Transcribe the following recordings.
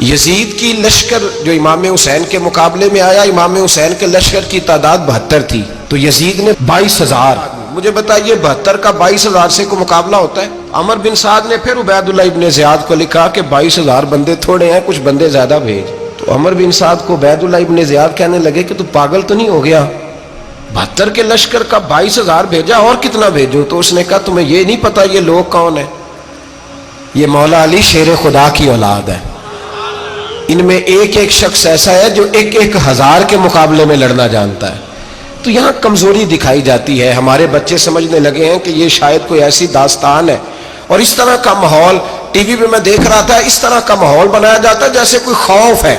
یزید کی لشکر جو امام حسین کے مقابلے میں آیا، امام حسین کے لشکر کی تعداد 72 تھی، تو یزید نے 22,000. مجھے بتائیے 72 کا 22,000 سے کوئی مقابلہ ہوتا ہے؟ عمر بن سعد نے پھر عبید اللہ ابن زیاد کو لکھا کہ 22,000 بندے تھوڑے ہیں، کچھ بندے زیادہ بھیج. تو عمر بن سعد کو عبید اللہ ابن زیاد کہنے لگے کہ تو پاگل تو نہیں ہو گیا، 72 کے لشکر کا 22,000 بھیجا، اور کتنا بھیجو؟ تو اس نے کہا تمہیں یہ نہیں پتا یہ لوگ کون ہیں؟ یہ مولا علی شیر خدا کی اولاد ہے. ان میں ایک ایک شخص ایسا ہے جو 1,000 کے مقابلے میں لڑنا جانتا ہے. تو یہاں کمزوری دکھائی جاتی ہے. ہمارے بچے سمجھنے لگے ہیں کہ یہ شاید کوئی ایسی داستان ہے، اور اس طرح کا ماحول ٹی وی پہ میں دیکھ رہا تھا، اس طرح کا ماحول بنایا جاتا ہے جیسے کوئی خوف ہے.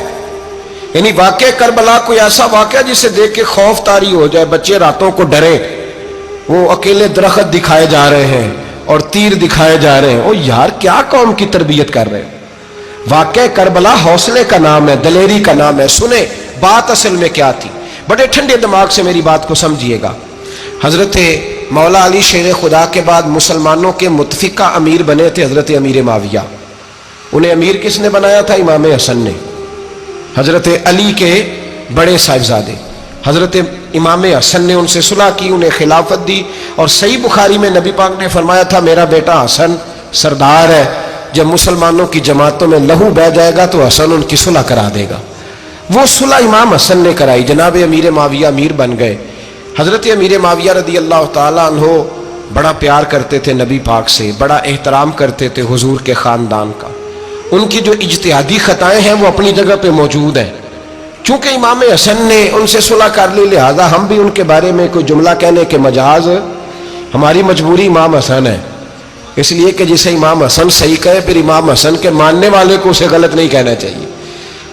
یعنی واقع کربلا کوئی ایسا واقعہ جسے دیکھ کے خوف طاری ہو جائے، بچے راتوں کو ڈرے. وہ اکیلے درخت دکھائے جا رہے ہیں اور تیر دکھائے جا رہے ہیں. او یار کیا قوم کی تربیت کر رہے ہیں؟ واقع کربلا حوصلے کا نام ہے، دلیری کا نام ہے. سنیں بات اصل میں کیا تھی، بڑے ٹھنڈے دماغ سے میری بات کو سمجھیے گا. حضرت مولا علی شیر خدا کے بعد مسلمانوں کے متفقہ امیر بنے تھے حضرت امیر معاویہ. انہیں امیر کس نے بنایا تھا؟ امام حسن نے، حضرت علی کے بڑے صاحبزادے. حضرت امام حسن نے ان سے صلح کی، انہیں خلافت دی. اور صحیح بخاری میں نبی پاک نے فرمایا تھا میرا بیٹا حسن سردار ہے، جب مسلمانوں کی جماعتوں میں لہو بہ جائے گا تو حسن ان کی صلح کرا دے گا. وہ صلح امام حسن نے کرائی. جناب امیر معاویہ امیر بن گئے. حضرت امیر معاویہ رضی اللہ تعالیٰ عنہ بڑا پیار کرتے تھے نبی پاک سے، بڑا احترام کرتے تھے حضور کے خاندان کا. ان کی جو اجتہادی خطائیں ہیں وہ اپنی جگہ پہ موجود ہیں. چونکہ امام حسن نے ان سے صلح کر لی، لہذا ہم بھی ان کے بارے میں کوئی جملہ کہنے کے مجاز، ہماری مجبوری امام حسن ہے. اس لیے کہ جسے امام حسن صحیح کہے پھر امام حسن کے ماننے والے کو اسے غلط نہیں کہنا چاہیے.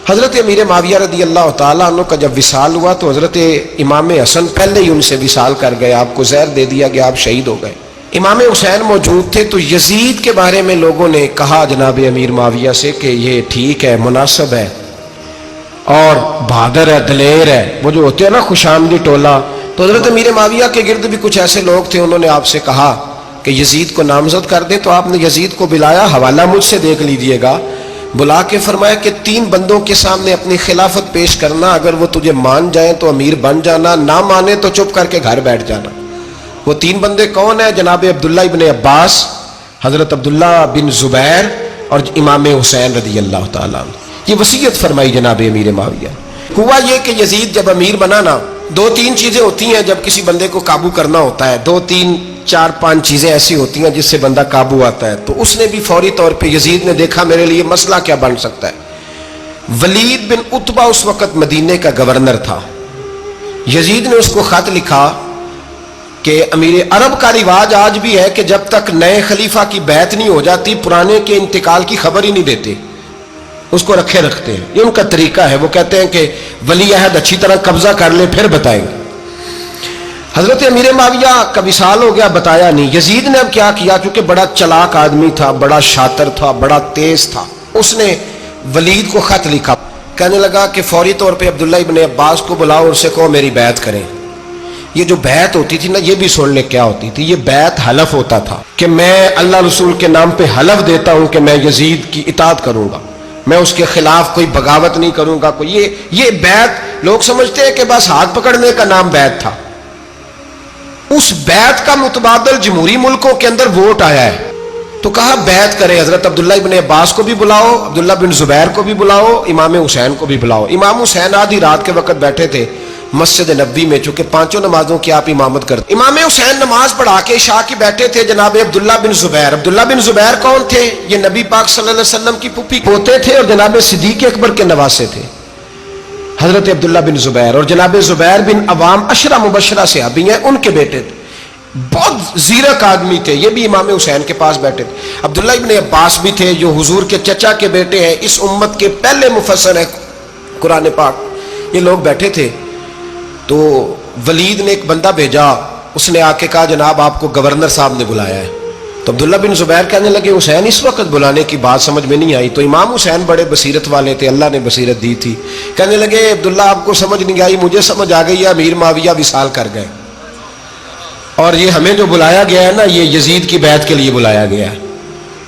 حضرت امیر معاویہ رضی اللہ تعالیٰ عنہ کا جب وصال ہوا تو حضرت امام حسن پہلے ہی ان سے وصال کر گئے، آپ کو زہر دے دیا گیا، آپ شہید ہو گئے. امام حسین موجود تھے. تو یزید کے بارے میں لوگوں نے کہا جناب امیر معاویہ سے کہ یہ ٹھیک ہے، مناسب ہے اور بہادر ہے، دلیر ہے، وہ جو ہوتے ہیں نا خوش آمدی ٹولہ. تو حضرت امیر معاویہ کے گرد بھی کچھ ایسے لوگ تھے، انہوں نے آپ سے کہا کہ یزید کو نامزد کر دے. تو آپ نے یزید کو بلایا، حوالہ مجھ سے دیکھ لیجئے گا. بلا کے فرمایا کہ 3 بندوں کے سامنے اپنی خلافت پیش کرنا، اگر وہ تجھے مان جائیں تو امیر بن جانا، نہ مانے تو چپ کر کے گھر بیٹھ جانا. وہ 3 بندے کون ہیں؟ جناب عبداللہ ابن عباس، حضرت عبداللہ بن زبیر اور امام حسین رضی اللہ تعالیٰ عنہ. یہ وصیت فرمائی جناب امیر معاویہ. ہوا یہ کہ یزید جب امیر بنا نا، 2-3 چیزیں ہوتی ہیں جب کسی بندے کو قابو کرنا ہوتا ہے، 2-3-4-5 چیزیں ایسی ہوتی ہیں جس سے بندہ قابو آتا ہے. تو اس نے بھی فوری طور پہ، یزید نے دیکھا میرے لیے مسئلہ کیا بن سکتا ہے. ولید بن عتبہ اس وقت مدینے کا گورنر تھا. یزید نے اس کو خط لکھا کہ امیر عرب کا رواج آج بھی ہے کہ جب تک نئے خلیفہ کی بیعت نہیں ہو جاتی پرانے کے انتقال کی خبر ہی نہیں دیتے، اس کو رکھے رکھتے ہیں. یہ ان کا طریقہ ہے. وہ کہتے ہیں کہ ولی عہد اچھی طرح قبضہ کر لے پھر بتائیں گے. حضرت امیر معاویہ کا وصال ہو گیا، بتایا نہیں. یزید نے اب کیا کیا، کیونکہ بڑا چلاک آدمی تھا، بڑا شاطر تھا، بڑا تیز تھا، اس نے ولید کو خط لکھا. کہنے لگا کہ فوری طور پہ عبداللہ ابن عباس کو بلاؤ اور اسے کہو میری بیعت کریں. یہ جو بیعت ہوتی تھی نا، یہ بھی سن لے کیا ہوتی تھی. یہ بیعت حلف ہوتا تھا کہ میں اللہ رسول کے نام پہ حلف دیتا ہوں کہ میں یزید کی اطاعت کروں گا، میں اس کے خلاف کوئی بغاوت نہیں کروں گا. یہ بیعت لوگ سمجھتے ہیں کہ بس ہاتھ پکڑنے کا نام بیعت تھا. اس بیعت کا متبادل جمہوری ملکوں کے اندر ووٹ آیا ہے. تو کہا بیعت کرے. حضرت عبداللہ ابن عباس کو بھی بلاؤ، عبداللہ بن زبیر کو بھی بلاؤ، امام حسین کو بھی بلاؤ. امام حسین آدھی رات کے وقت بیٹھے تھے مسجد نبوی میں، چونکہ 5 نمازوں کی آپ امامت کرتے. امام حسین نماز پڑھا کے عشاء کی بیٹھے تھے. جناب عبداللہ بن زبیر، عبداللہ بن زبیر کون تھے؟ یہ نبی پاک صلی اللہ علیہ وسلم کی پھوپھی پوتے تھے اور جناب صدیق اکبر کے نواسے تھے حضرت عبداللہ بن زبیر. اور جناب زبیر بن عوام عشرہ مبشرہ صحابی ہیں، ان کے بیٹے تھے. بہت زیرک آدمی تھے. یہ بھی امام حسین کے پاس بیٹھے تھے. عبداللہ ابن عباس بھی تھے جو حضور کے چچا کے بیٹے ہیں، اس امت کے پہلے مفسر ہیں قرآن پاک. یہ لوگ بیٹھے تھے. تو ولید نے ایک بندہ بھیجا، اس نے آ کے کہا جناب آپ کو گورنر صاحب نے بلایا ہے. تو عبداللہ بن زبیر کہنے لگے حسین اس وقت بلانے کی بات سمجھ میں نہیں آئی. تو امام حسین بڑے بصیرت والے تھے، اللہ نے بصیرت دی تھی. کہنے لگے عبداللہ آپ کو سمجھ نہیں آئی، مجھے سمجھ آ گئی ہے، امیر معاویہ وصال کر گئے اور یہ ہمیں جو بلایا گیا ہے نا، یہ یزید کی بیعت کے لیے بلایا گیا ہے.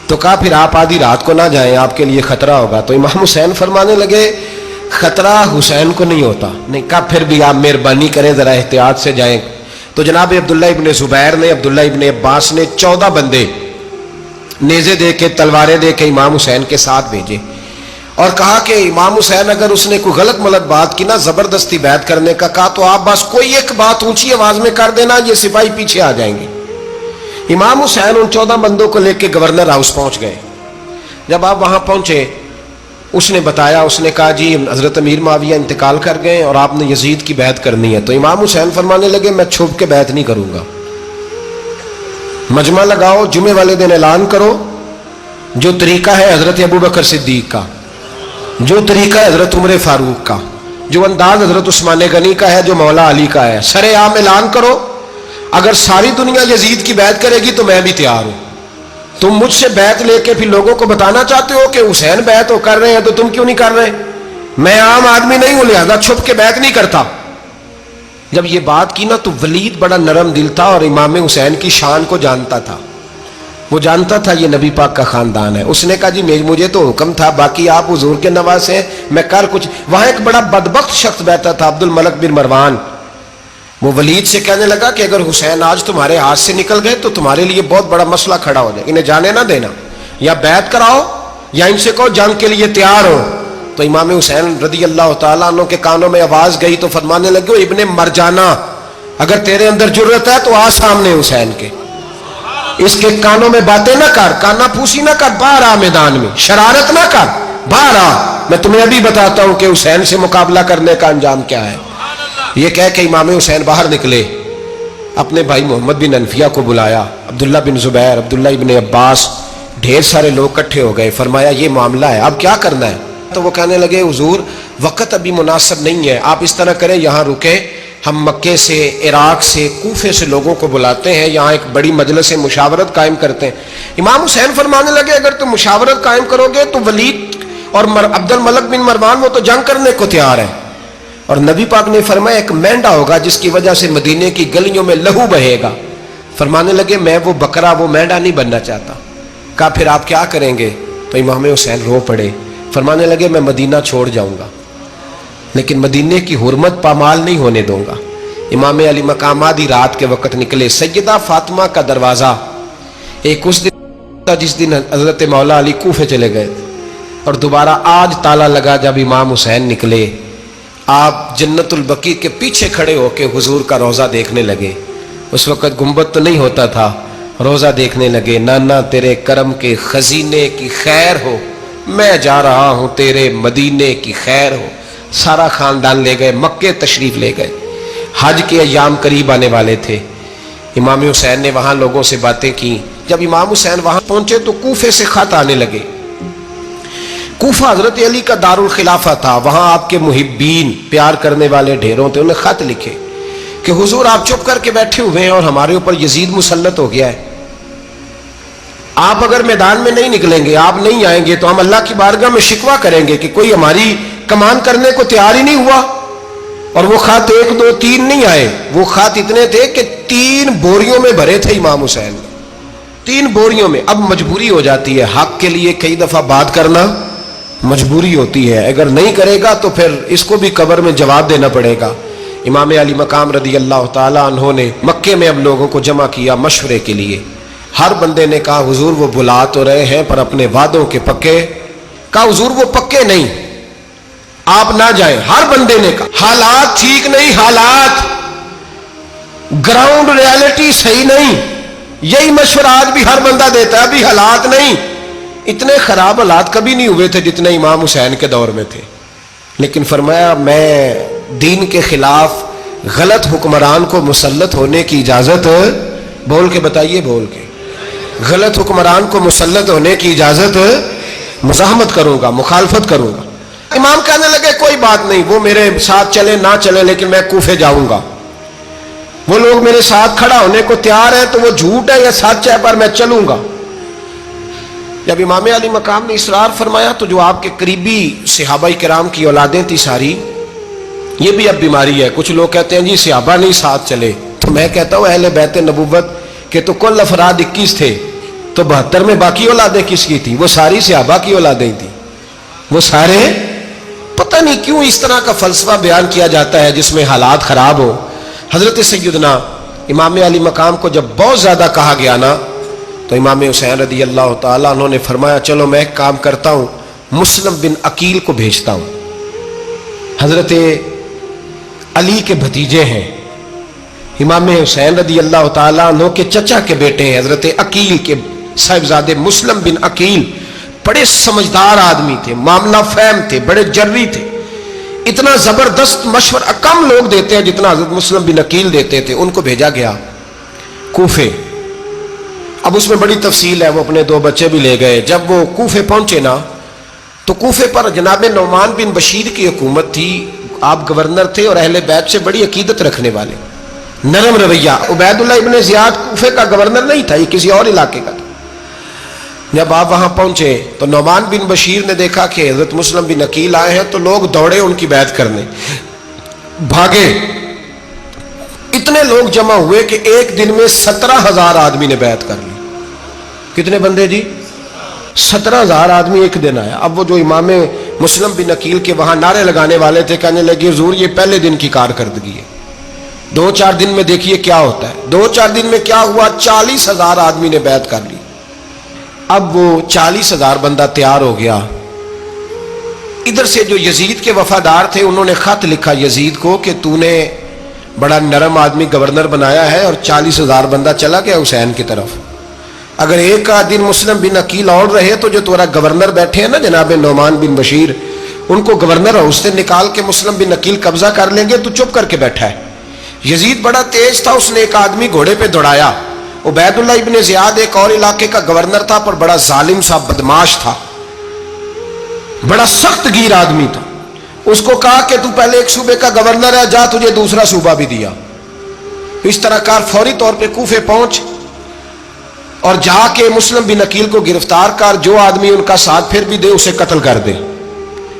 تو کہا پھر آپ آدھی رات کو نہ جائیں، آپ کے لیے خطرہ ہوگا۔ تو امام حسین فرمانے لگے خطرہ حسین کو نہیں ہوتا۔ نہیں، کہا پھر بھی آپ مہربانی کریں ذرا احتیاط سے جائیں۔ تو جناب عبداللہ ابن زبیر نے، عبداللہ ابن عباس نے 14 بندے نیزے دے کے، تلواریں دے کے امام حسین کے ساتھ بھیجے اور کہا کہ امام حسین اگر اس نے کوئی غلط ملت بات کی نا، زبردستی بیعت کرنے کا کہا، تو آپ بس کوئی ایک بات اونچی آواز میں کر دینا، یہ سپاہی پیچھے آ جائیں گے۔ امام حسین ان 14 بندوں کو لے کے گورنر ہاؤس پہنچ گئے۔ جب آپ وہاں پہنچے، اس نے بتایا، اس نے کہا جی حضرت امیر معاویہ انتقال کر گئے اور آپ نے یزید کی بیعت کرنی ہے۔ تو امام حسین فرمانے لگے میں چھپ کے بیعت نہیں کروں گا، مجمع لگاؤ، جمعے والے دن اعلان کرو، جو طریقہ ہے حضرت ابوبکر صدیق کا، جو طریقہ ہے حضرت عمر فاروق کا، جو انداز حضرت عثمان غنی کا ہے، جو مولا علی کا ہے، سر عام اعلان کرو، اگر ساری دنیا یزید کی بیعت کرے گی تو میں بھی تیار ہوں۔ تم مجھ سے بیعت لے کے پھر لوگوں کو بتانا چاہتے ہو کہ حسین بیعت ہو کر رہے ہیں، تو تم کیوں نہیں کر رہے؟ میں عام آدمی نہیں ہوں، لہذا چھپ کے بیعت نہیں کرتا۔ جب یہ بات کی نا تو ولید بڑا نرم دل تھا اور امام حسین کی شان کو جانتا تھا، وہ جانتا تھا یہ نبی پاک کا خاندان ہے۔ اس نے کہا جی مجھے تو حکم تھا، باقی آپ حضور کے نواز ہیں، میں کر کچھ۔ وہاں ایک بڑا بدبخت شخص بیٹھا تھا، عبد الملک بن مروان، وہ ولید سے کہنے لگا کہ اگر حسین آج تمہارے ہاتھ سے نکل گئے تو تمہارے لیے بہت بڑا مسئلہ کھڑا ہو جائے، انہیں جانے نہ دینا، یا بیعت کراؤ یا ان سے کہو جنگ کے لیے تیار ہو۔ تو امام حسین رضی اللہ تعالیٰ عنہ کے کانوں میں آواز گئی تو فرمانے لگے ابن مرجانہ، اگر تیرے اندر جرت ہے تو آ سامنے حسین کے، اس کے کانوں میں باتیں نہ کر، کانا پھوسی نہ کر، باہر آ میدان میں، شرارت نہ کر، باہر آ، میں تمہیں ابھی بتاتا ہوں کہ حسین سے مقابلہ کرنے کا انجام کیا ہے۔ یہ کہہ کہ امام حسین باہر نکلے، اپنے بھائی محمد بن انفیہ کو بلایا، عبداللہ بن زبیر، عبداللہ ابن عباس، ڈھیر سارے لوگ اکٹھے ہو گئے۔ فرمایا یہ معاملہ ہے، اب کیا کرنا ہے؟ تو وہ کہنے لگے حضور وقت ابھی مناسب نہیں ہے، آپ اس طرح کریں یہاں رکیں، ہم مکے سے، عراق سے، کوفے سے لوگوں کو بلاتے ہیں، یہاں ایک بڑی مجلس مشاورت قائم کرتے ہیں۔ امام حسین فرمانے لگے اگر تم مشاورت قائم کرو گے تو ولید اور عبد الملک بن مروان وہ تو جنگ کرنے کو تیار ہے، اور نبی پاک نے فرمایا ایک مینڈا ہوگا جس کی وجہ سے مدینے کی گلیوں میں لہو بہے گا۔ فرمانے لگے میں وہ بکرا، وہ مینڈا نہیں بننا چاہتا۔ کہا پھر آپ کیا کریں گے؟ تو امام حسین رو پڑے، فرمانے لگے میں مدینہ چھوڑ جاؤں گا لیکن مدینے کی حرمت پامال نہیں ہونے دوں گا۔ امام علی مقام آدھی رات کے وقت نکلے، سیدہ فاطمہ کا دروازہ ایک اس دن تھا جس دن حضرت مولا علی کوفے چلے گئے، اور دوبارہ آج تالا لگا جب امام حسین نکلے۔ آپ جنت البقیع کے پیچھے کھڑے ہو کے حضور کا روضہ دیکھنے لگے، اس وقت گنبد تو نہیں ہوتا تھا، روضہ دیکھنے لگے۔ نانا تیرے کرم کے خزینے کی خیر ہو، میں جا رہا ہوں تیرے مدینے کی خیر ہو۔ سارا خاندان لے گئے، مکے تشریف لے گئے، حج کے ایام قریب آنے والے تھے۔ امام حسین نے وہاں لوگوں سے باتیں کی۔ جب امام حسین وہاں پہنچے تو کوفے سے خط آنے لگے۔ کوفہ حضرت علی کا دارالخلافہ تھا، وہاں آپ کے محبین، پیار کرنے والے ڈھیروں تھے، انہیں خط لکھے کہ حضور آپ چپ کر کے بیٹھے ہوئے ہیں اور ہمارے اوپر یزید مسلط ہو گیا ہے، آپ اگر میدان میں نہیں نکلیں گے، آپ نہیں آئیں گے تو ہم اللہ کی بارگاہ میں شکوہ کریں گے کہ کوئی ہماری کمان کرنے کو تیار ہی نہیں ہوا۔ اور وہ خط 1 2 3 نہیں آئے، وہ خط اتنے تھے کہ 3 بوریوں میں بھرے تھے امام حسین، 3 بوریوں میں۔ اب مجبوری ہو جاتی ہے، حق کے لیے کئی دفعہ بات کرنا مجبوری ہوتی ہے، اگر نہیں کرے گا تو پھر اس کو بھی قبر میں جواب دینا پڑے گا۔ امام علی مقام رضی اللہ تعالیٰ عنہ نے مکے میں اب لوگوں کو جمع کیا مشورے کے لیے۔ ہر بندے نے کہا حضور وہ بلا تو رہے ہیں پر اپنے وعدوں کے پکے۔ کہا حضور وہ پکے نہیں، آپ نہ جائیں۔ ہر بندے نے کہا حالات ٹھیک نہیں، حالات گراؤنڈ ریالٹی صحیح نہیں، یہی مشورہ آج بھی ہر بندہ دیتا ہے، ابھی حالات نہیں۔ اتنے خراب حالات کبھی نہیں ہوئے تھے جتنے امام حسین کے دور میں تھے، لیکن فرمایا میں دین کے خلاف غلط حکمران کو مسلط ہونے کی اجازت، بول کے بتائیے، بول کے، غلط حکمران کو مسلط ہونے کی اجازت مزاحمت کروں گا، مخالفت کروں گا۔ امام کہنے لگے کوئی بات نہیں، وہ میرے ساتھ چلے نہ چلے لیکن میں کوفے جاؤں گا، وہ لوگ میرے ساتھ کھڑا ہونے کو تیار ہے تو وہ جھوٹ ہے یا سچ ہے پر میں چلوں گا۔ جب امام علی مقام نے اصرار فرمایا تو جو آپ کے قریبی صحابہ کرام کی اولادیں تھی ساری، یہ بھی اب بیماری ہے، کچھ لوگ کہتے ہیں جی صحابہ نہیں ساتھ چلے، تو میں کہتا ہوں اہل بیت نبوت کے تو کل افراد 21 تھے، تو 72 میں باقی اولادیں کس کی تھی؟ وہ ساری صحابہ کی اولادیں تھی، وہ سارے. پتہ نہیں کیوں اس طرح کا فلسفہ بیان کیا جاتا ہے جس میں حالات خراب ہو. حضرت سیدنا امام علی مقام کو جب بہت زیادہ کہا گیا نا تو امام حسین رضی اللہ تعالیٰ انہوں نے فرمایا چلو میں ایک کام کرتا ہوں، مسلم بن عقیل کو بھیجتا ہوں. حضرت علی کے بھتیجے ہیں، امام حسین رضی اللہ تعالیٰ عنہ کے چچا کے بیٹے ہیں، حضرت عقیل کے صاحبزادے مسلم بن عقیل. بڑے سمجھدار آدمی تھے، معاملہ فہم تھے، بڑے جری تھے. اتنا زبردست مشورہ کم لوگ دیتے ہیں جتنا حضرت مسلم بن عقیل دیتے تھے. ان کو بھیجا گیا کوفے. اب اس میں بڑی تفصیل ہے، وہ اپنے 2 بچے بھی لے گئے. جب وہ کوفے پہنچے نا تو کوفے پر جناب نعمان بن بشیر کی حکومت تھی. آپ گورنر تھے اور اہل بیت سے بڑی عقیدت رکھنے والے، نرم رویہ. عبید اللہ ابن زیاد کوفے کا گورنر نہیں تھا، یہ کسی اور علاقے کا تھا. جب آپ وہاں پہنچے تو نعمان بن بشیر نے دیکھا کہ حضرت مسلم بن عقیل آئے ہیں تو لوگ دوڑے ان کی بیعت کرنے، بھاگے. اتنے لوگ جمع ہوئے کہ ایک دن میں 17,000 آدمی نے بیعت کر لی. کتنے بندے جی؟ 17,000 آدمی ایک دن آیا. اب وہ جو امام مسلم بن عقیل کے وہاں نعرے لگانے والے تھے کہنے لگے حضور یہ پہلے دن کی کارکردگی ہے، 2-4 دن میں دیکھیے کیا ہوتا ہے. 2-4 دن میں کیا ہوا؟ 40,000 آدمی نے بیعت کر لی. اب وہ 40,000 بندہ تیار ہو گیا. ادھر سے جو یزید کے وفادار تھے انہوں نے خط لکھا یزید کو کہ تو نے بڑا نرم آدمی گورنر بنایا ہے اور 40,000 بندہ چلا گیا حسین کی طرف. اگر ایک دن مسلم بن عقیل اور رہے تو جو تمہارا گورنر بیٹھے ہیں نا جناب نعمان بن بشیر، ان کو گورنر ہاؤس سے نکال کے مسلم بن عقیل قبضہ کر لیں گے. تو چپ کر کے بیٹھا ہے. یزید بڑا تیز تھا، اس نے ایک آدمی گھوڑے پہ دوڑایا. عبید اللہ ابن زیاد ایک اور علاقے کا گورنر تھا پر بڑا ظالم سا بدماش تھا، بڑا سخت گیر آدمی تھا. اس کو کہا کہ تو پہلے ایک صوبے کا گورنر ہے، جا تجھے دوسرا صوبہ بھی دیا. اس طرح کار فوری طور پہ کوفے پہنچ اور جا کے مسلم بن عقیل کو گرفتار کر، جو آدمی ان کا ساتھ پھر بھی دے اسے قتل کر دے.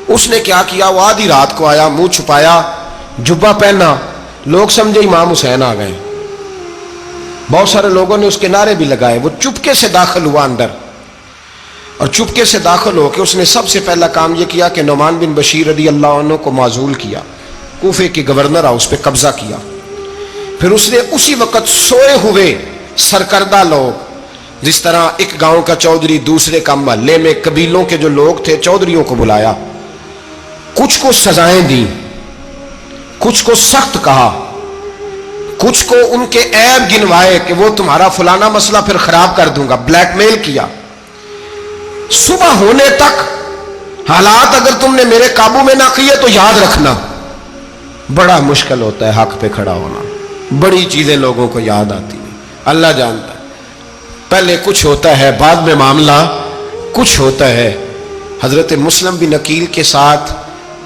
اس نے کیا کیا؟ وہ آدھی رات کو آیا، منہ چھپایا، جبہ پہنا. لوگ سمجھے امام حسین آ گئے. بہت سارے لوگوں نے اس کے نعرے بھی لگائے. وہ چپکے سے داخل ہوا اندر اور چپکے سے داخل ہو کے اس نے سب سے پہلا کام یہ کیا کہ نعمان بن بشیر رضی اللہ عنہ کو معزول کیا، کوفے کے گورنر ہاؤس پہ قبضہ کیا. پھر اس نے اسی وقت سوئے ہوئے سرکردہ لوگ، جس طرح ایک گاؤں کا چودھری دوسرے کا محلے میں قبیلوں کے جو لوگ تھے چودھریوں کو بلایا. کچھ کو سزائیں دیں، کچھ کو سخت کہا، کچھ کو ان کے عیب گنوائے کہ وہ تمہارا فلانا مسئلہ پھر خراب کر دوں گا. بلیک میل کیا. صبح ہونے تک حالات اگر تم نے میرے قابو میں نہ کیے تو یاد رکھنا بڑا مشکل ہوتا ہے حق پہ کھڑا ہونا. بڑی چیزیں لوگوں کو یاد آتی ہیں، اللہ جانتا ہے. پہلے کچھ ہوتا ہے، بعد میں معاملہ کچھ ہوتا ہے. حضرت مسلم بن عقیل کے ساتھ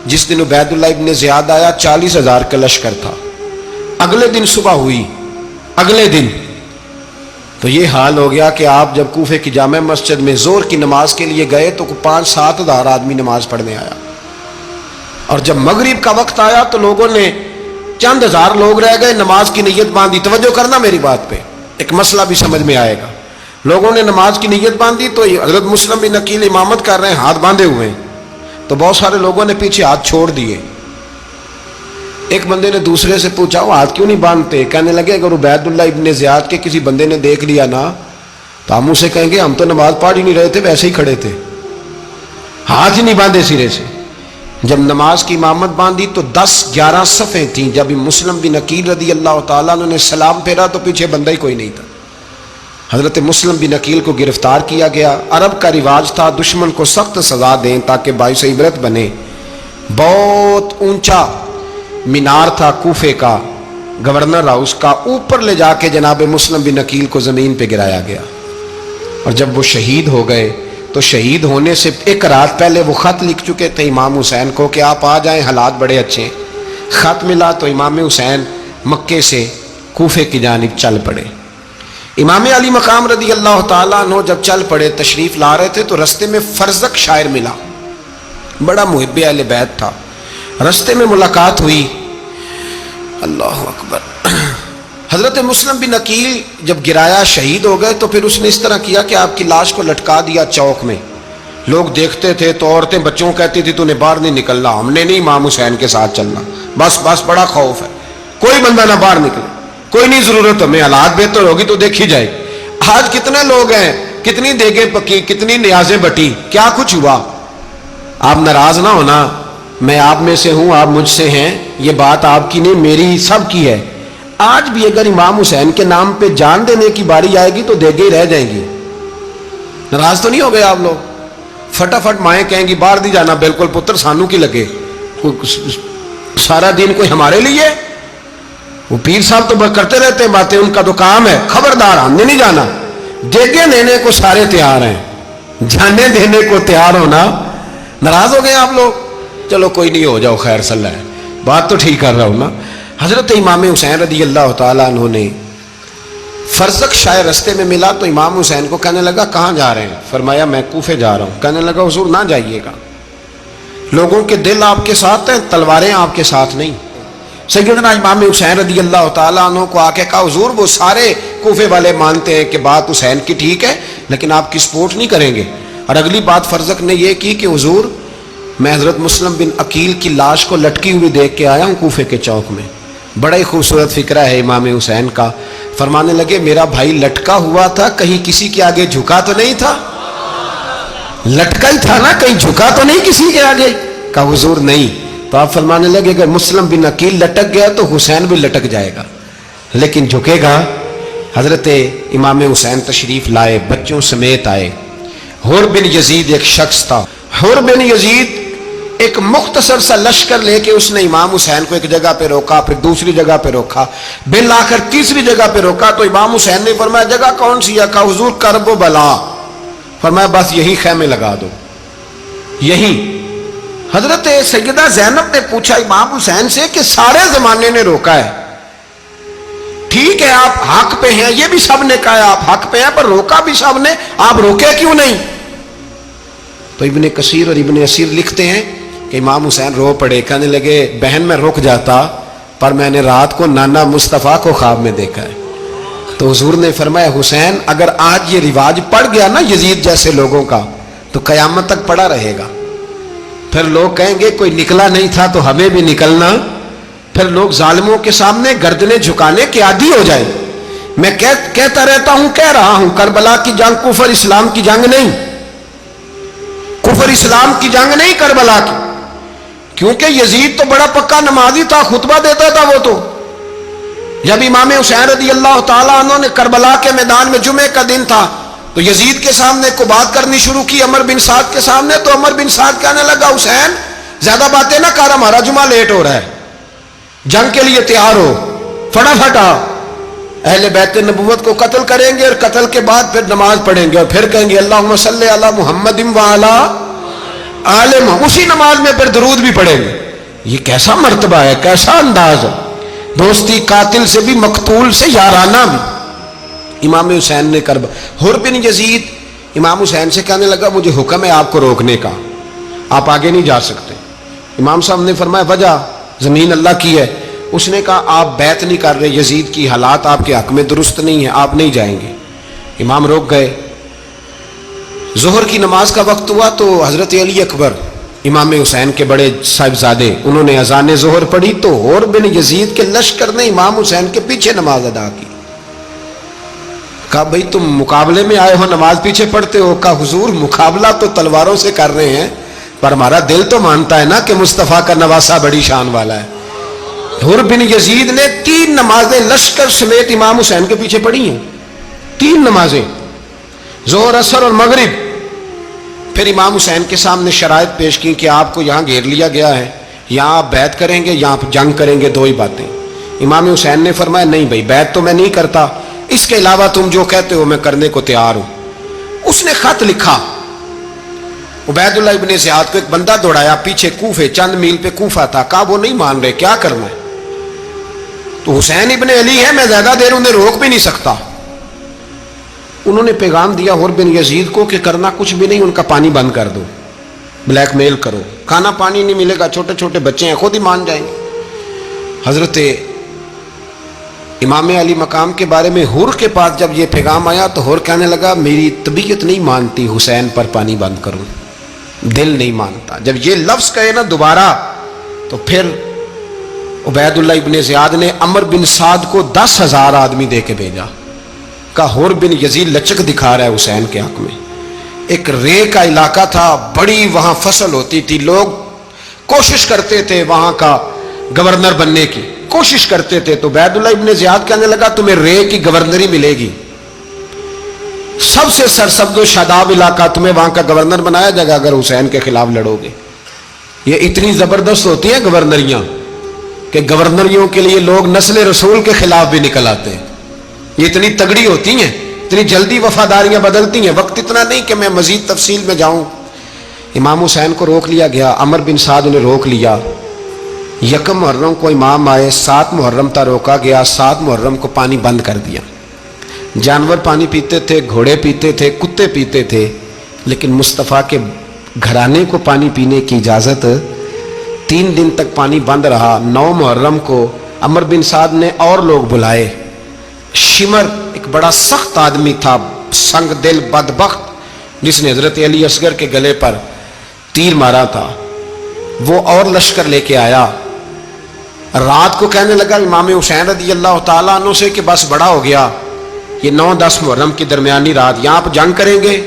جس دن عبید اللہ ابن زیاد آیا 40,000 کا لشکر تھا. اگلے دن صبح ہوئی، اگلے دن تو یہ حال ہو گیا کہ آپ جب کوفے کی جامع مسجد میں زور کی نماز کے لیے گئے تو 5-7 ہزار آدمی نماز پڑھنے آیا. اور جب مغرب کا وقت آیا تو لوگوں نے چند ہزار لوگ رہ گئے، نماز کی نیت باندھی. توجہ کرنا میری بات پہ، ایک مسئلہ بھی سمجھ میں آئے گا. لوگوں نے نماز کی نیت باندھی تو حضرت مسلم بن عقیل امامت کر رہے ہیں، ہاتھ باندھے ہوئے ہیں. تو بہت سارے لوگوں نے پیچھے ہاتھ چھوڑ دیے. ایک بندے نے دوسرے سے پوچھا وہ ہاتھ کیوں نہیں باندھتے؟ کہنے لگے اگر عبید اللہ ابن زیاد کے کسی بندے نے دیکھ لیا نا تو ہم اسے کہیں گے ہم تو نماز پڑھ ہی نہیں رہے تھے، ویسے ہی کھڑے تھے، ہاتھ ہی نہیں باندھے سرے سے. جب نماز کی امامت باندھی تو 10-11 صفیں تھیں. جب مسلم بن عقیل رضی اللہ تعالیٰ عنہ نے سلام پھیرا تو پیچھے بندہ ہی کوئی نہیں تھا. حضرت مسلم بن عقیل کو گرفتار کیا گیا. عرب کا رواج تھا دشمن کو سخت سزا دیں تاکہ باعث عبرت بنے. بہت اونچا مینار تھا کوفے کا گورنر ہاؤس کا، اوپر لے جا کے جناب مسلم بن عقیل کو زمین پہ گرایا گیا. اور جب وہ شہید ہو گئے تو شہید ہونے سے ایک رات پہلے وہ خط لکھ چکے تھے امام حسین کو کہ آپ آ جائیں، حالات بڑے اچھے ہیں. خط ملا تو امام حسین مکے سے کوفے کی جانب چل پڑے. امام علی مقام رضی اللہ تعالیٰ عنہ جب چل پڑے تشریف لا رہے تھے تو رستے میں فرزق شاعر ملا، بڑا محب اہل بیت تھا. رستے میں ملاقات ہوئی، اللہ اکبر، حضرت مسلم بن عقیل جب گرایا شہید ہو گئے تو پھر اس نے اس طرح کیا کہ آپ کی لاش کو لٹکا دیا چوک میں. لوگ دیکھتے تھے تو عورتیں بچوں کہتی تھی تو نے باہر نہیں نکلنا, ہم نے نہیں امام حسین کے ساتھ چلنا, بس بڑا خوف ہے, کوئی بندہ نہ باہر نکلے, کوئی نہیں ضرورت ہمیں, حالات بہتر ہوگی تو دیکھی جائے گی. آج کتنے لوگ ہیں, کتنی دیگیں پکی, کتنی نیازیں بٹی, کیا کچھ ہوا. آپ ناراض نہ ہونا, میں آپ میں سے ہوں, آپ مجھ سے ہیں, یہ بات آپ کی نہیں میری سب کی ہے. آج بھی اگر امام حسین کے نام پہ جان دینے کی باری آئے گی تو دیگیں ہی رہ جائیں گی. ناراض تو نہیں ہو گئے آپ لوگ؟ فٹافٹ مائیں کہیں گی باہر نہیں جانا, بالکل پتر سانو کی لگے, سارا دن کوئی ہمارے لیے. وہ پیر صاحب تو کرتے رہتے ہیں باتیں, ان کا تو کام ہے, خبردار ہم نے نہیں جانا. دیگیں دینے کو سارے تیار ہیں, جانے دینے کو تیار ہونا. ناراض ہو گئے آپ لوگ؟ چلو کوئی نہیں, ہو جاؤ, خیر صلی اللہ ہے, بات تو ٹھیک کر رہا ہوں نا. حضرت امام حسین رضی اللہ تعالیٰ عنہ نے فرزق شاہ رستے میں ملا تو امام حسین کو کہنے لگا کہاں جا رہے ہیں؟ فرمایا میں کوفے جا رہا ہوں. کہنے لگا حضور نہ جائیے گا, لوگوں کے دل آپ کے ساتھ ہیں, تلواریں آپ کے ساتھ نہیں. سیدنا امام حسین رضی اللہ تعالیٰ عنہ کو آ کے کہا حضور وہ سارے کوفے والے مانتے ہیں کہ بات حسین کی ٹھیک ہے لیکن آپ کی سپورٹ نہیں کریں گے. اور اگلی بات فرزق نے یہ کی کہ حضور میں حضرت مسلم بن عقیل کی لاش کو لٹکی ہوئی دیکھ کے آیا ہوں کوفے کے چوک میں. بڑا ہی خوبصورت فکرہ ہے امام حسین کا. فرمانے لگے میرا بھائی لٹکا ہوا تھا, کہیں کسی کے آگے جھکا تو نہیں تھا؟ لٹکا ہی تھا نا, کہیں جھکا تو نہیں کسی کے آگے؟ کہا حضور نہیں. تو آپ فرمانے لگے اگر مسلم بن عقیل لٹک گیا تو حسین بھی لٹک جائے گا, لیکن جھکے گا. حضرت امام حسین تشریف لائے, بچوں سمیت آئے. حر بن یزید ایک شخص تھا. حر بن یزید ایک مختصر سا لشکر لے کے اس نے امام حسین کو ایک جگہ پہ روکا, پھر دوسری جگہ پہ روکا, بالآخر تیسری جگہ پہ روکا. تو امام حسین نے فرمایا جگہ کون سی ہے؟ کہا حضور کرب و بلا. فرمایا بس یہی خیمے لگا دو, یہی. حضرت سیدہ زینب نے پوچھا امام حسین سے کہ سارے زمانے نے روکا ہے, ٹھیک ہے آپ حق پہ ہیں, یہ بھی سب نے کہا آپ حق پہ ہیں, پر روکا بھی سب نے, آپ روکے کیوں نہیں؟ تو ابن کثیر اور ابن اسیر لکھتے ہیں کہ امام حسین رو پڑے, کہنے لگے بہن میں رک جاتا پر میں نے رات کو نانا مصطفیٰ کو خواب میں دیکھا ہے. تو حضور نے فرمایا حسین اگر آج یہ رواج پڑ گیا نا یزید جیسے لوگوں کا تو قیامت تک پڑا رہے گا. پھر لوگ کہیں گے کوئی نکلا نہیں تھا تو ہمیں بھی نکلنا. پھر لوگ ظالموں کے سامنے گردنیں جھکانے کے عادی ہو جائیں. میں کہتا رہتا ہوں, کہہ رہا ہوں, کربلا کی جنگ کفر اسلام کی جنگ نہیں, کفر اسلام کی جنگ نہیں کربلا کی. کیونکہ یزید تو بڑا پکا نمازی تھا, خطبہ دیتا تھا. وہ تو جب امام حسین رضی اللہ تعالیٰ عنہ نے کربلا کے میدان میں جمعے کا دن تھا تو یزید کے سامنے کو بات کرنی شروع کی, عمر بن سعد کے سامنے. تو عمر بن سعد کہنے لگا حسین زیادہ باتیں نہ کر, ہمارا جمعہ لیٹ ہو رہا ہے, جنگ کے لیے تیار ہو, فٹافٹ آ. اہل بیت نبوت کو قتل کریں گے اور قتل کے بعد پھر نماز پڑھیں گے اور پھر کہیں گے اللہم صلی علی محمد وعلی آل محمد, اسی نماز میں پھر درود بھی پڑھیں گے. یہ کیسا مرتبہ ہے, کیسا انداز ہے, دوستی قاتل سے بھی مقتول سے یارانہ بھی. امام حسین نے حر بن یزید امام حسین سے کہنے لگا مجھے حکم ہے آپ کو روکنے کا, آپ آگے نہیں جا سکتے. امام صاحب نے فرمایا وجہ زمین اللہ کی ہے. اس نے کہا آپ بیعت نہیں کر رہے, یزید کی حالات آپ کے حق میں درست نہیں ہیں, آپ نہیں جائیں گے. امام روک گئے. ظہر کی نماز کا وقت ہوا تو حضرت علی اکبر امام حسین کے بڑے صاحبزادے انہوں نے اذان ظہر پڑھی تو حر بن یزید کے لشکر نے امام حسین کے پیچھے نماز ادا کی. کہا بھئی تم مقابلے میں آئے ہو, نماز پیچھے پڑھتے ہو؟ کہا حضور مقابلہ تو تلواروں سے کر رہے ہیں پر ہمارا دل تو مانتا ہے نا کہ مصطفیٰ کا نواسہ بڑی شان والا ہے. حر بن یزید نے 3 نمازیں لشکر سمیت امام حسین کے پیچھے پڑھی ہیں, 3 نمازیں, ظہر اثر اور مغرب. پھر امام حسین کے سامنے شرائط پیش کی کہ آپ کو یہاں گھیر لیا گیا ہے, یہاں آپ بیعت کریں گے, یہاں جنگ کریں گے, 2 ہی باتیں. امام حسین نے فرمایا نہیں بھائی بیعت تو میں نہیں کرتا, اس کے علاوہ تم جو کہتے ہو میں کرنے کو تیار ہوں. اس نے خط لکھا, عبید اللہ ابن زیاد کو ایک بندہ دوڑایا پیچھے, کوفے چند میل پہ کوفہ تھا. کہا وہ نہیں مان رہے, کیا کرنا ہے؟ تو حسین ابن علی ہے, میں زیادہ دیر انہیں روک بھی نہیں سکتا. انہوں نے پیغام دیا حر بن یزید کو کہ کرنا کچھ بھی نہیں, ان کا پانی بند کر دو, بلیک میل کرو, کھانا پانی نہیں ملے گا, چھوٹے چھوٹے بچے ہیں, خود ہی مان جائیں گے. حضرت امام علی مقام کے بارے میں حور کے پاس جب یہ پیغام آیا تو حور کہنے لگا میری طبیعت نہیں مانتی حسین پر پانی بند کروں، دل نہیں مانتا۔ جب یہ لفظ کہے نا دوبارہ تو پھر عبید اللہ ابن زیاد نے عمر بن سعد کو 10,000 آدمی دے کے بھیجا، کہا حور بن یزید لچک دکھا رہا ہے حسین کے حق میں۔ ایک رے کا علاقہ تھا، بڑی وہاں فصل ہوتی تھی، لوگ کوشش کرتے تھے وہاں کا گورنر بننے کی، کوشش کرتے تھے۔ تو عبید اللہ ابن زیاد کہنے لگا تمہیں رے کی گورنری ملے گی، سب سے سرسبز و شاداب علاقہ، تمہیں وہاں کا گورنر بنایا جائے گا اگر حسین کے خلاف لڑو گے۔ یہ اتنی زبردست ہوتی ہیں گورنریاں کہ گورنریوں کے لیے لوگ نسل رسول کے خلاف بھی نکل آتے ہیں، یہ اتنی تگڑی ہوتی ہیں، اتنی جلدی وفاداریاں بدلتی ہیں۔ وقت اتنا نہیں کہ میں مزید تفصیل میں جاؤں۔ امام حسین کو روک لیا گیا، عمر بن سعد نے روک لیا۔ یکم محرم کو امام آئے، 7 محرم تا روکا گیا، 7 محرم کو پانی بند کر دیا۔ جانور پانی پیتے تھے، گھوڑے پیتے تھے، کتے پیتے تھے، لیکن مصطفیٰ کے گھرانے کو پانی پینے کی اجازت 3 دن تک پانی بند رہا۔ 9 محرم کو عمر بن سعد نے اور لوگ بلائے۔ شمر ایک بڑا سخت آدمی تھا، سنگ دل بدبخت، جس نے حضرت علی اصغر کے گلے پر تیر مارا تھا، وہ اور لشکر لے کے آیا۔ رات کو کہنے لگا امام حسین رضی اللہ تعالیٰ عنہ سے کہ بس بڑا ہو گیا، یہ 9-10 محرم کی درمیانی رات، یا آپ جنگ کریں گے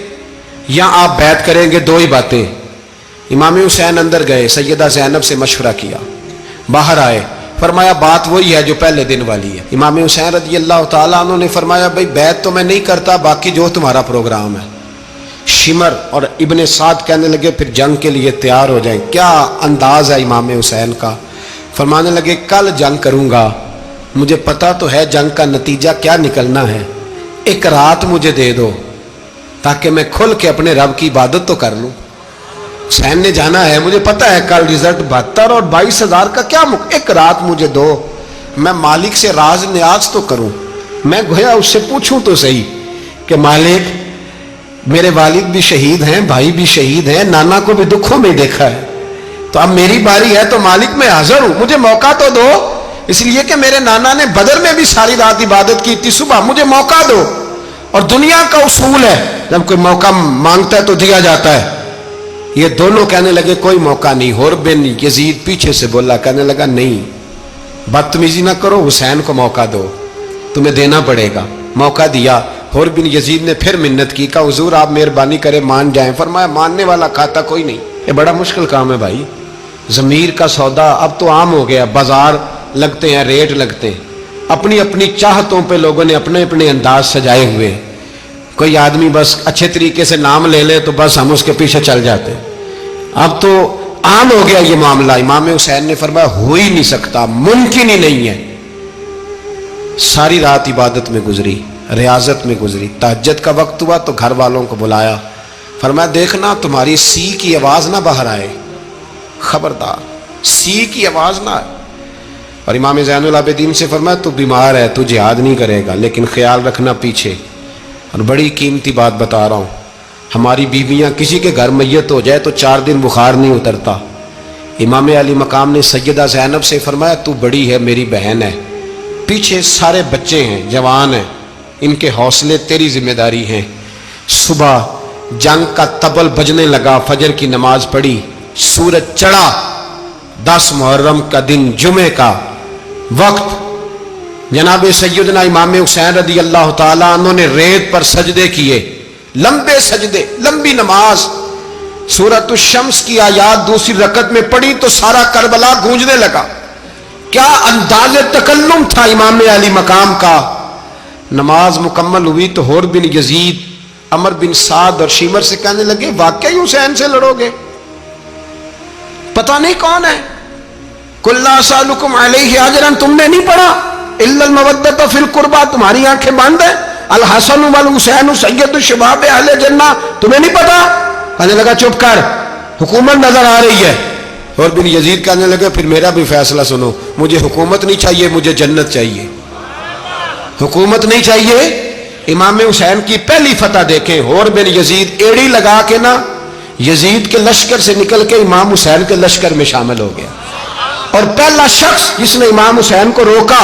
یا آپ بیعت کریں گے، 2 ہی باتیں۔ امام حسین اندر گئے، سیدہ زینب سے مشورہ کیا، باہر آئے، فرمایا بات وہی ہے جو پہلے دن والی ہے۔ امام حسین رضی اللہ تعالیٰ عنہ نے فرمایا بھائی بیعت تو میں نہیں کرتا، باقی جو تمہارا پروگرام ہے۔ شمر اور ابن سعد کہنے لگے پھر جنگ کے لیے تیار ہو جائیں۔ کیا انداز ہے امام حسین کا، فرمانے لگے کل جنگ کروں گا، مجھے پتا تو ہے جنگ کا نتیجہ کیا نکلنا ہے، ایک رات مجھے دے دو تاکہ میں کھل کے اپنے رب کی عبادت تو کر لوں۔ حسین نے جانا ہے، مجھے پتا ہے کل رزلٹ 72 اور 22,000 کا کیا ایک رات مجھے دو، میں مالک سے راز نیاز تو کروں، میں گویا اس سے پوچھوں تو صحیح کہ مالک میرے والد بھی شہید ہیں، بھائی بھی شہید ہیں، نانا کو بھی دکھوں میں دیکھا ہے، تو اب میری باری ہے تو مالک میں حاضر ہوں، مجھے موقع تو دو، اس لیے کہ میرے نانا نے بدر میں بھی ساری رات عبادت کی تھی، صبح مجھے موقع دو۔ اور دنیا کا اصول ہے جب کوئی موقع مانگتا ہے تو دیا جاتا ہے۔ یہ دونوں کہنے لگے کوئی موقع نہیں۔ حور بن یزید پیچھے سے بولا، کہنے لگا نہیں بدتمیزی نہ کرو، حسین کو موقع دو، تمہیں دینا پڑے گا۔ موقع دیا۔ حور بن یزید نے پھر منت کی، کہا حضور آپ مہربانی کرے مان جائیں۔ فرمایا ماننے والا کھاتا کوئی نہیں، یہ بڑا مشکل کام ہے بھائی، ضمیر کا سودا اب تو عام ہو گیا، بازار لگتے ہیں، ریٹ لگتے ہیں، اپنی اپنی چاہتوں پہ لوگوں نے اپنے اپنے انداز سجائے ہوئے۔ کوئی آدمی بس اچھے طریقے سے نام لے لے تو بس ہم اس کے پیچھے چل جاتے، اب تو عام ہو گیا یہ معاملہ۔ امام حسین نے فرمایا ہو ہی نہیں سکتا، ممکن ہی نہیں ہے۔ ساری رات عبادت میں گزری، ریاضت میں گزری، تہجد کا وقت ہوا تو گھر والوں کو بلایا، فرمایا دیکھنا تمہاری سی کی آواز نہ باہر آئے، خبردار سی کی آواز نہ آئے۔ اور امام زین العابدین سے فرمایا تو بیمار ہے، تو جہاد نہیں کرے گا، لیکن خیال رکھنا پیچھے۔ اور بڑی قیمتی بات بتا رہا ہوں، ہماری بیویاں کسی کے گھر میت ہو جائے تو 4 دن بخار نہیں اترتا۔ امام علی مقام نے سیدہ زینب سے فرمایا تو بڑی ہے، میری بہن ہے، پیچھے سارے بچے ہیں، جوان ہیں، ان کے حوصلے تیری ذمہ داری ہیں۔ صبح جنگ کا طبل بجنے لگا، فجر کی نماز پڑھی، سورج چڑھا، 10 محرم کا دن، جمعے کا وقت، جناب سیدنا امام حسین رضی اللہ تعالیٰ عنہ نے ریت پر سجدے کیے، لمبے سجدے، لمبی نماز۔ سورۃ الشمس کی آیات دوسری رکعت میں پڑھی تو سارا کربلا گونجنے لگا۔ کیا انداز تکلم تھا امام علی مقام کا۔ نماز مکمل ہوئی تو حور بن یزید، عمر بن سعد اور شمر سے کہنے لگے واقعی حسین سے لڑو گے؟ پتہ نہیں کون ہے۔ قل لا اسألکم علیہ اجرا، تم نے نہیں پڑھا، الا المودۃ فی القربى، تمہاری آنکھیں بند ہیں، الحسن والحسین سید الشباب اہل جنہ، تمہیں نہیں پتا؟ کہنے لگا چپ کر، حکومت نظر آ رہی ہے۔ اور بن یزید کہنے لگے پھر میرا بھی فیصلہ سنو، مجھے حکومت نہیں چاہیے، مجھے جنت چاہیے۔ حکومت نہیں چاہیے۔ امام حسین کی پہلی فتح دیکھیں، حور بن یزید ایڑی لگا کے نا یزید کے لشکر سے نکل کے امام حسین کے لشکر میں شامل ہو گیا، اور پہلا شخص جس نے امام حسین کو روکا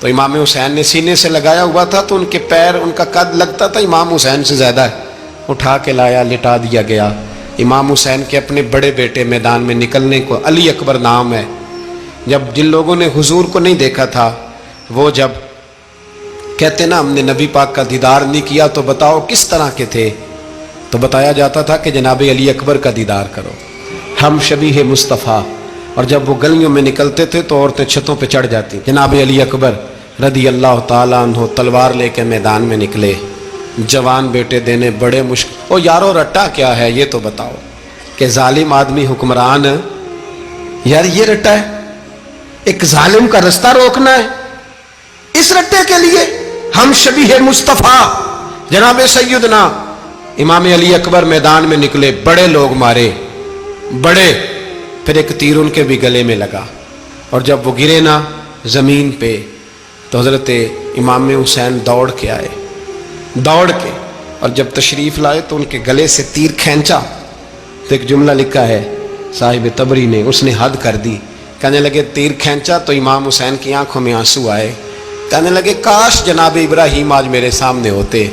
تو امام حسین نے سینے سے لگایا ہوا تھا تو ان کے پیر، ان کا قد لگتا تھا امام حسین سے زیادہ ہے، اٹھا کے لایا، لٹا دیا گیا۔ امام حسین کے اپنے بڑے بیٹے میدان میں نکلنے کو، علی اکبر نام ہے، جب جن لوگوں نے حضور کو نہیں دیکھا تھا وہ جب کہتے نا ہم نے نبی پاک کا دیدار نہیں کیا تو بتاؤ کس طرح کے تھے، تو بتایا جاتا تھا کہ جناب علی اکبر کا دیدار کرو، ہم شبیہ مصطفیٰ۔ اور جب وہ گلیوں میں نکلتے تھے تو عورتیں چھتوں پہ چڑھ جاتی۔ جناب علی اکبر رضی اللہ تعالیٰ عنہ تلوار لے کے میدان میں نکلے، جوان بیٹے دینے بڑے مشکل۔ او یارو رٹا کیا ہے یہ تو بتاؤ، کہ ظالم آدمی حکمران، یار یہ رٹا ہے، ایک ظالم کا رستہ روکنا ہے، اس رٹے کے لیے ہم شبیہ مصطفیٰ جناب سیدنا امام علی اکبر میدان میں نکلے، بڑے لوگ مارے، بڑے، پھر ایک تیر ان کے بھی گلے میں لگا، اور جب وہ گرے نا زمین پہ تو حضرت امام حسین دوڑ کے آئے، دوڑ کے، اور جب تشریف لائے تو ان کے گلے سے تیر کھینچا تو ایک جملہ لکھا ہے صاحب تبری نے، اس نے حد کر دی، کہنے لگے تیر کھینچا تو امام حسین کی آنکھوں میں آنسو آئے، کہنے لگے کاش جناب ابراہیم آج میرے سامنے ہوتے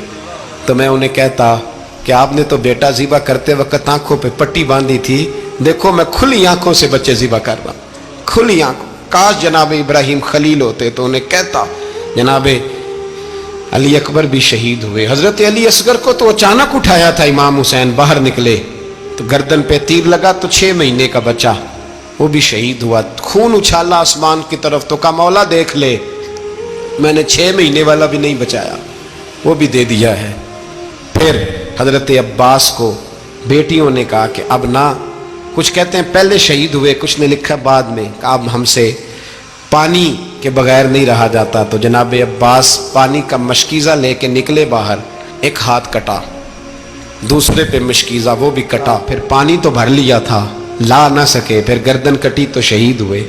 تو میں انہیں کہتا کہ آپ نے تو بیٹا ذبح کرتے وقت آنکھوں پہ پٹی باندھی تھی، دیکھو میں کھلی آنکھوں سے بچے ذبح کر رہا ہوں، کھلی آنکھوں، کاش جناب ابراہیم خلیل ہوتے تو انہیں کہتا۔ جناب علی اکبر بھی شہید ہوئے۔ حضرت علی اصغر کو تو اچانک اٹھایا تھا امام حسین، باہر نکلے تو گردن پہ تیر لگا تو 6 مہینے کا بچہ وہ بھی شہید ہوا، خون اچھالا آسمان کی طرف تو کہا مولا دیکھ لے، میں نے 6 مہینے والا بھی نہیں بچایا، وہ بھی دے دیا ہے۔ پھر حضرت عباس کو بیٹیوں نے کہا کہ اب نہ، کچھ کہتے ہیں پہلے شہید ہوئے، کچھ نے لکھا بعد میں، کہ اب ہم سے پانی کے بغیر نہیں رہا جاتا، تو جناب عباس پانی کا مشکیزہ لے کے نکلے باہر، ایک ہاتھ کٹا، دوسرے پہ مشکیزہ وہ بھی کٹا، پھر پانی تو بھر لیا تھا لا نہ سکے، پھر گردن کٹی تو شہید ہوئے۔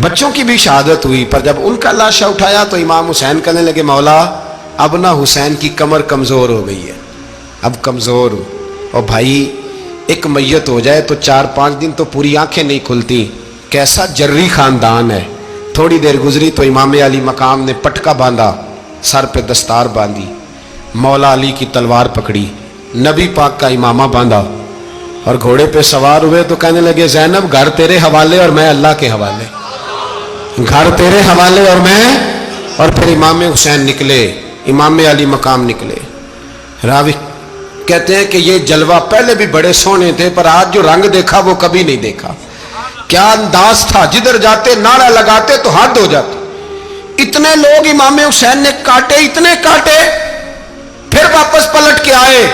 بچوں کی بھی شہادت ہوئی، پر جب ان کا لاشا اٹھایا تو امام حسین کہنے لگے مولا اب نہ حسین کی کمر کمزور ہو گئی ہے، اب کمزور ہو، اور بھائی ایک میت ہو جائے تو 4-5 دن تو پوری آنکھیں نہیں کھلتی، کیسا جری خاندان ہے۔ تھوڑی دیر گزری تو امام علی مقام نے پٹکا باندھا، سر پہ دستار باندھی، مولا علی کی تلوار پکڑی، نبی پاک کا امامہ باندھا اور گھوڑے پہ سوار ہوئے تو کہنے لگے زینب گھر تیرے حوالے اور میں اللہ کے حوالے، گھر تیرے حوالے اور میں، اور پھر امام حسین نکلے، امام علی مقام نکلے۔ راوی کہتے ہیں کہ یہ جلوہ پہلے بھی بڑے سونے تھے پر آج جو رنگ دیکھا وہ کبھی نہیں دیکھا، کیا انداز تھا، جدھر جاتے نعرہ لگاتے تو حد ہو جاتی، اتنے لوگ امام حسین نے کاٹے، اتنے کاٹے، پھر واپس پلٹ کے آئے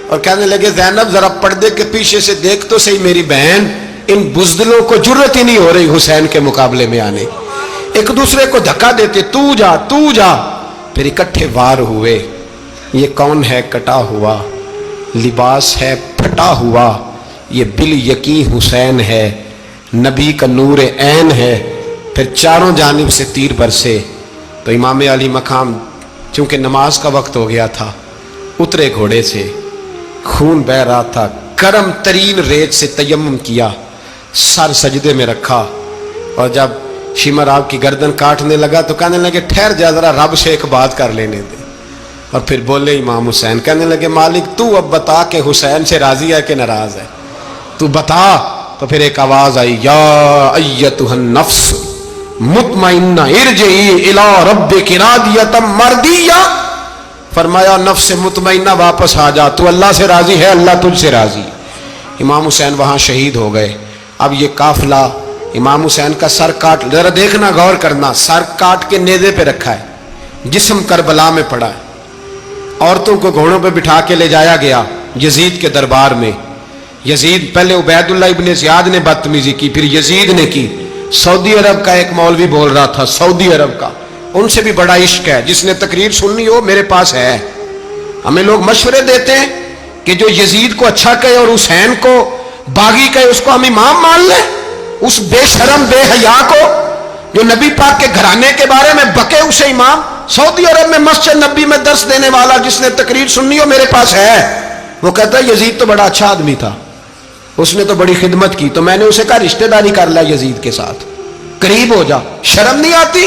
اور کہنے لگے زینب ذرا پردے کے پیچھے سے دیکھ تو صحیح میری بہن، ان بزدلوں کو جرت ہی نہیں ہو رہی حسین کے مقابلے میں آنے، ایک دوسرے کو دھکا دیتے، تو جا تو جا، پھر اکٹھے وار ہوئے۔ یہ کون ہے کٹا ہوا، لباس ہے پھٹا ہوا، یہ بال یقین حسین ہے، نبی کا نور عین ہے۔ پھر چاروں جانب سے تیر برسے تو امام علی مقام چونکہ نماز کا وقت ہو گیا تھا، اترے گھوڑے سے، خون بہ رہا تھا، گرم ترین ریت سے تیمم کیا، سر سجدے میں رکھا، اور جب شمر آپ کی گردن کاٹنے لگا تو کہنے لگے ٹھہر جا ذرا رب سے ایک بات کر لینے دے، اور پھر بولے امام حسین، کہنے لگے مالک تو اب بتا کہ حسین سے راضی ہے کہ ناراض ہے، تو بتا۔ تو پھر ایک آواز آئی، یا ایتھا النفس مطمئنہ ارجعی الی ربک راضیۃ مرضیہ، فرمایا نفس مطمئنہ واپس آ جا، تو اللہ سے راضی ہے، اللہ تجھ سے راضی۔ امام حسین وہاں شہید ہو گئے۔ اب یہ قافلہ امام حسین کا سر کاٹ، ذرا دیکھنا غور کرنا، سر کاٹ کے نیزے پہ رکھا ہے، جسم کربلا میں پڑا ہے، عورتوں کو گھوڑوں پہ بٹھا کے لے جایا گیا یزید کے دربار میں۔ یزید پہلے عبید اللہ ابن زیاد نے بدتمیزی کی، پھر یزید نے کی۔ سعودی عرب کا ایک مولوی بول رہا تھا، سعودی عرب کا، ان سے بھی بڑا عشق ہے، جس نے تقریر سننی ہو میرے پاس ہے۔ ہمیں لوگ مشورے دیتے ہیں کہ جو یزید کو اچھا کہے اور حسین کو باغی کہے اس کو ہم امام مان لیں، اس بے شرم بے حیا کو جو نبی پاک کے گھرانے کے بارے میں بکے اسے امام۔ سعودی عرب میں مسجد نبی میں درس دینے والا جس نے تقریر سننی ہو میرے پاس ہے، وہ کہتا ہے یزید تو بڑا اچھا آدمی تھا، اس نے تو بڑی خدمت کی، تو میں نے اسے کہا رشتہ داری کر لیا یزید کے ساتھ، قریب ہو جا، شرم نہیں آتی؟